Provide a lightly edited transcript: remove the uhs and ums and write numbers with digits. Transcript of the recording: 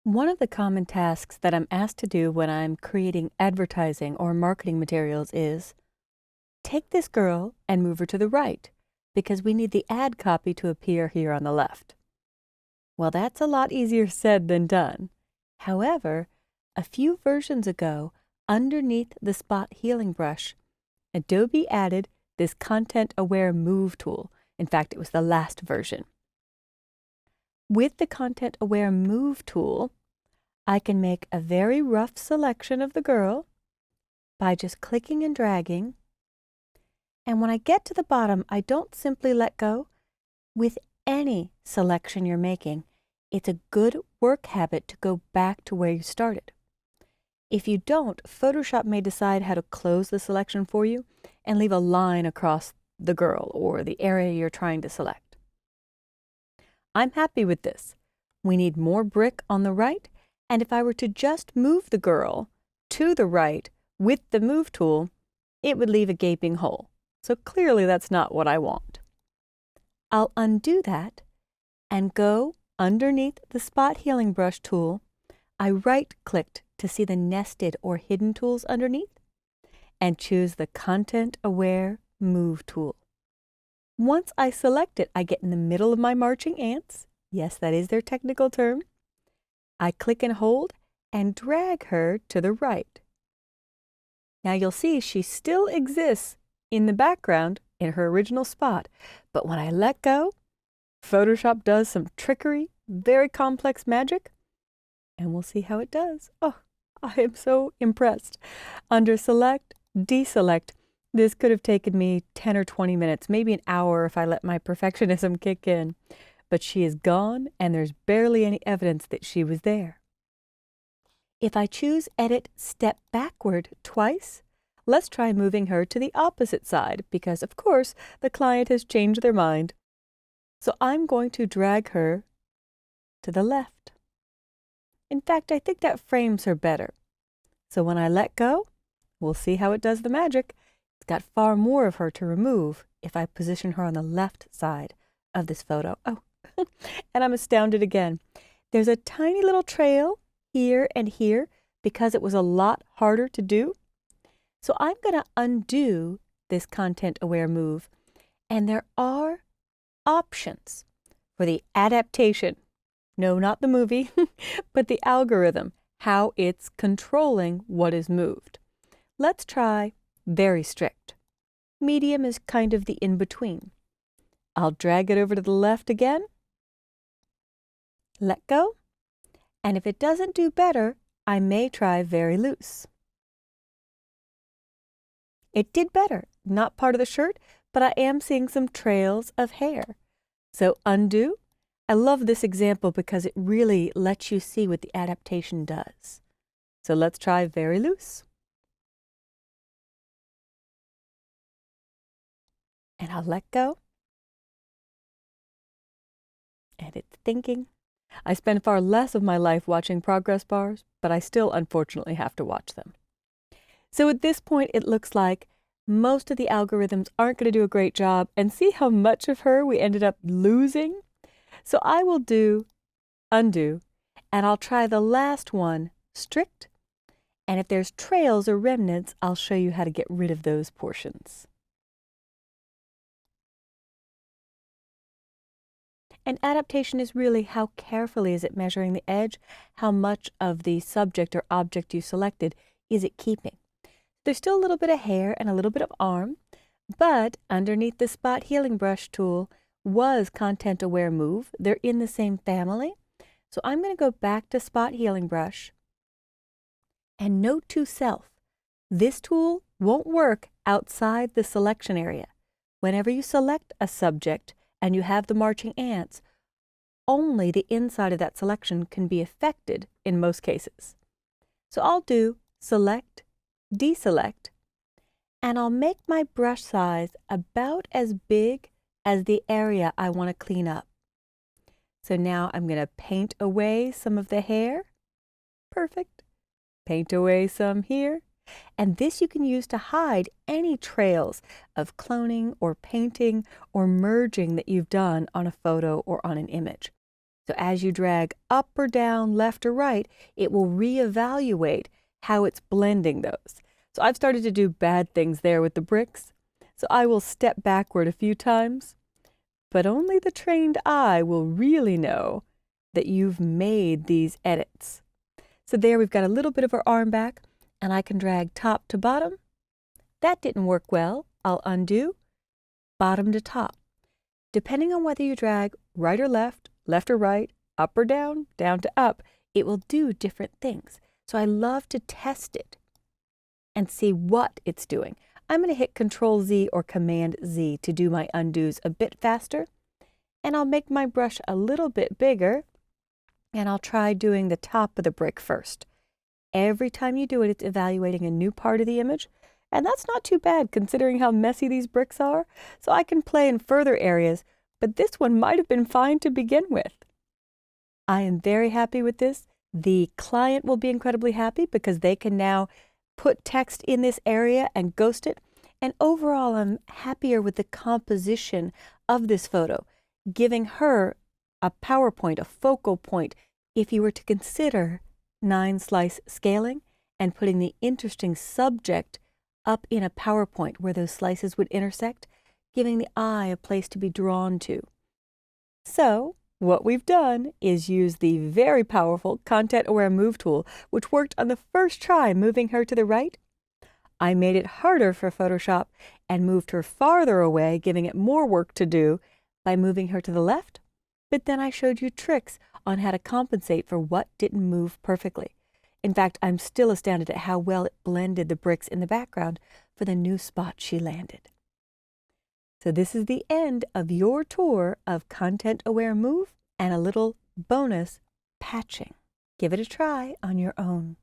One of the common tasks that I'm asked to do when I'm creating advertising or marketing materials is take this girl and move her to the right because we need the ad copy to appear here on the left. Well, that's a lot easier said than done. However, a few versions ago, underneath the spot healing brush, Adobe added this content-aware move tool. In fact, it was the last version. With the content-aware move tool, I can make a very rough selection of the girl by just clicking and dragging. And when I get to the bottom, I don't simply let go. With any selection you're making, it's a good work habit to go back to where you started. If you don't, Photoshop may decide how to close the selection for you and leave a line across the girl or the area you're trying to select. I'm happy with this. We need more brick on the right, and if I were to just move the girl to the right with the move tool, it would leave a gaping hole. So clearly that's not what I want. I'll undo that and go underneath the spot healing brush tool. I right-clicked to see the nested or hidden tools underneath and choose the content-aware move tool. Once I select it, I get in the middle of my marching ants. Yes, that is their technical term. I click and hold and drag her to the right. Now you'll see she still exists in the background in her original spot, but when I let go, Photoshop does some trickery, very complex magic, and we'll see how it does. Oh, I am so impressed. Under Select, Deselect, this could have taken me 10 or 20 minutes, maybe an hour if I let my perfectionism kick in. But she is gone, and there's barely any evidence that she was there. If I choose Edit Step Backward twice, let's try moving her to the opposite side, because of course the client has changed their mind. So I'm going to drag her to the left. In fact, I think that frames her better. So when I let go, we'll see how it does the magic. It's got far more of her to remove if I position her on the left side of this photo. Oh, and I'm astounded again. There's a tiny little trail here and here because it was a lot harder to do. So I'm going to undo this content-aware move, and there are options for the adaptation. No, not the movie, but the algorithm, how it's controlling what is moved. Let's try very strict. Medium is kind of the in-between. I'll drag it over to the left again, let go, and if it doesn't do better, I may try very loose. It did better, not part of the shirt, but I am seeing some trails of hair. So undo. I love this example because it really lets you see what the adaptation does. So let's try very loose. And I'll let go. And it's thinking. I spend far less of my life watching progress bars, but I still unfortunately have to watch them. So at this point, it looks like most of the algorithms aren't going to do a great job, and see how much of her we ended up losing? So I will do undo, and I'll try the last one, strict, and if there's trails or remnants, I'll show you how to get rid of those portions. And adaptation is really how carefully is it measuring the edge, how much of the subject or object you selected is it keeping. There's still a little bit of hair and a little bit of arm, but underneath the spot healing brush tool was content aware move. They're in the same family. So I'm going to go back to spot healing brush and note to self, this tool won't work outside the selection area. Whenever you select a subject and you have the marching ants, only the inside of that selection can be affected in most cases. So I'll do select, deselect, and I'll make my brush size about as big as the area I want to clean up. So now I'm going to paint away some of the hair. Perfect. Paint away some here. And this you can use to hide any trails of cloning or painting or merging that you've done on a photo or on an image. So as you drag up or down, left or right, it will reevaluate how it's blending those. So I've started to do bad things there with the bricks. So I will step backward a few times, but only the trained eye will really know that you've made these edits. So there we've got a little bit of her arm back, and I can drag top to bottom. That didn't work well. I'll undo, bottom to top. Depending on whether you drag right or left or right, up or down to up, it will do different things. So I love to test it and see what it's doing. I'm going to hit Control Z or Command Z to do my undos a bit faster, and I'll make my brush a little bit bigger, and I'll try doing the top of the brick first. Every time you do it, it's evaluating a new part of the image, and that's not too bad considering how messy these bricks are, so I can play in further areas, but this one might have been fine to begin with. I am very happy with this. The client will be incredibly happy because they can now put text in this area and ghost it, and overall I'm happier with the composition of this photo, giving her a PowerPoint, a focal point, if you were to consider 9-slice scaling and putting the interesting subject up in a PowerPoint where those slices would intersect, giving the eye a place to be drawn to. So what we've done is use the very powerful Content-Aware Move tool, which worked on the first try moving her to the right. I made it harder for Photoshop and moved her farther away, giving it more work to do by moving her to the left. But then I showed you tricks on how to compensate for what didn't move perfectly. In fact, I'm still astounded at how well it blended the bricks in the background for the new spot she landed. So this is the end of your tour of Content-Aware Move and a little bonus patching. Give it a try on your own.